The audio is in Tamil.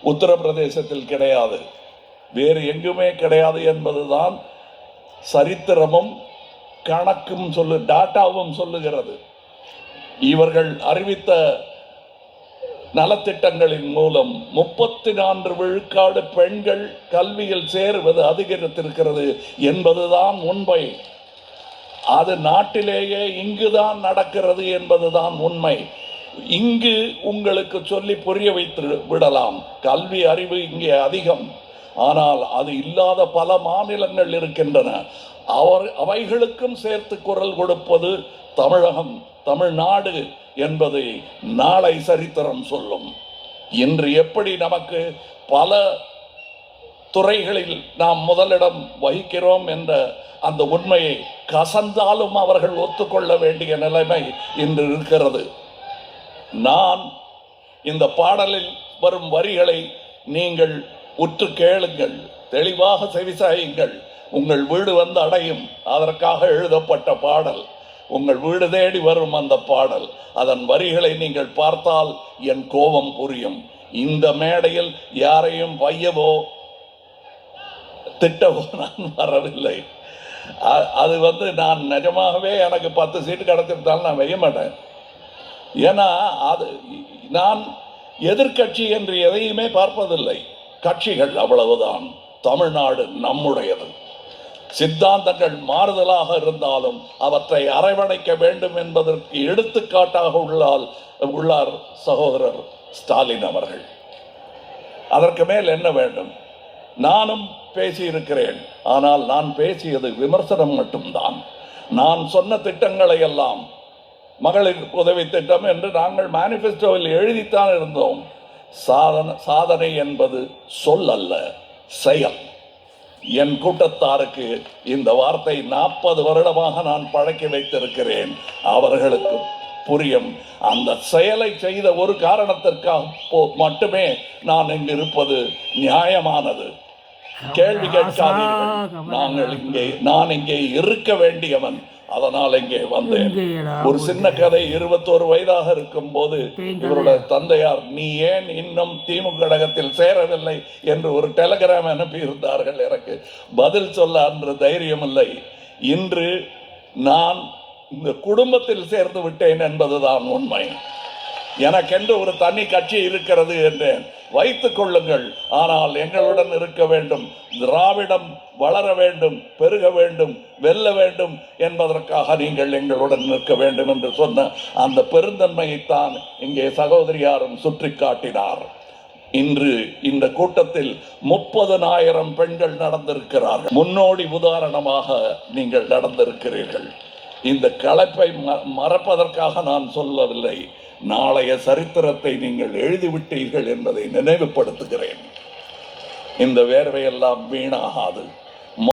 உத்தரப்பிரதேசத்தில் கிடையாது, வேறு எங்குமே கிடையாது என்பதுதான் சரித்திரமும் கணக்கும் டாட்டாவும் சொல்லுகிறது. இவர்கள் அறிவித்த நலத்திட்டங்களின் மூலம் 34 விழுக்காடு பெண்கள் கல்வியில் சேருவது அதிகரித்திருக்கிறது என்பதுதான் உண்மை. அது நாட்டிலேயே இங்குதான் நடக்கிறது என்பதுதான் உண்மை. இங்கு உங்களுக்கு சொல்லி புரிய வைத்து விடலாம். கல்வி அறிவு இங்கே அதிகம், ஆனால் அது இல்லாத பல மாநிலங்கள் இருக்கின்றன. அவைகளுக்கும் சேர்த்து குரல் கொடுப்பது தமிழகம், தமிழ்நாடு என்பதை நாளை சரித்திரம் சொல்லும். இன்று எப்படி நமக்கு பல துறைகளில் நாம் முதலிடம் வகிக்கிறோம் என்ற அந்த உண்மையை கசந்தாலும் அவர்கள் ஒத்துக்கொள்ள வேண்டிய நிலைமை இன்று இருக்கிறது. நான் இந்த பாடலில் வரும் வரிகளை நீங்கள் உற்று கேளுங்கள், தெளிவாக செவிசாயுங்கள். உங்கள் வீடு வந்து அடையும். அதற்காக எழுதப்பட்ட பாடல். உங்கள் வீடு தேடி வரும் அந்த பாடல். அதன் வரிகளை நீங்கள் பார்த்தால் என் கோபம் புரியும். இந்த மேடையில் யாரையும் வையவோ திட்டவோ நான் வரவில்லை. அது நான் நிஜமாகவே எனக்கு 10 சீட்டு கிடைச்சிருந்தாலும் நான் வைய மாட்டேன். ஏன்னா நான் எதிர்கட்சி என்று எதையுமே பார்ப்பதில்லை. கட்சிகள் அவ்வளவுதான். தமிழ்நாடு நம்முடையது. சித்தாந்தங்கள் மாறுதலாக இருந்தாலும் அவற்றை அரவணைக்க வேண்டும் என்பதற்கு எடுத்துக்காட்டாக உள்ளார் சகோதரர் ஸ்டாலின் அவர்கள். அதற்கு மேல் என்ன வேண்டும்? நானும் பேசியிருக்கிறேன், ஆனால் நான் பேசியது விமர்சனம் மட்டும்தான். நான் சொன்ன திட்டங்களை எல்லாம் மகளிர் உதவி திட்டம் என்று நாங்கள் மேனிஃபெஸ்டோவில் எழுதித்தான் இருந்தோம். சாதனை என்பது சொல் அல்ல, செயல். என் கூட்டத்தாருக்கு இந்த வார்த்தை 40 வருடமாக நான் பழக்கி வைத்திருக்கிறேன். அவர்களுக்கு புரியும். அந்த செயலை செய்த ஒரு காரணத்திற்காக மட்டுமே நான் இங்கு இருப்பது நியாயமானது. கேள்வி கேட்காதீர்கள். நான் இங்கே இருக்க வேண்டியவன், அதனால் இங்கே வந்தேன். ஒரு சின்ன கதை. 21 வயதாக இருக்கும் போது இவருடைய தந்தையார், நீ ஏன் இன்னும் திமுக கழகத்தில் சேரவில்லை என்று ஒரு டெலிகிராம் அனுப்பி இருந்தார்கள். எனக்கு பதில் சொல்ல அன்று தைரியம் இல்லை. இன்று நான் இந்த குடும்பத்தில் சேர்ந்து விட்டேன் என்பதுதான் உண்மை. எனக்கென்று ஒரு தனி கட்சி இருக்கிறது என்றேன். வைத்துக் கொள்ளுங்கள், ஆனால் எங்களுடன் இருக்க வேண்டும். திராவிடம் வளர வேண்டும், பெருக வேண்டும், வெல்ல வேண்டும் என்பதற்காக நீங்கள் எங்களுடன் நிற்க வேண்டும் என்று சொன்ன அந்த பெருந்தன்மையைத்தான் இங்கே சகோதரியாரும் சுற்றி காட்டினார். இன்று இந்த கூட்டத்தில் 30,000 பெண்கள் நடந்திருக்கிறார்கள். முன்னோடி உதாரணமாக நீங்கள் நடந்திருக்கிறீர்கள். இந்த கலைப்பை மறப்பதற்காக நான் சொல்லவில்லை. நாளைய சரித்திரத்தை நீங்கள் எழுதிவிட்டீர்கள் என்பதை நினைவுபடுத்துகிறேன். இந்த வேர்வையெல்லாம் வீணாகாது.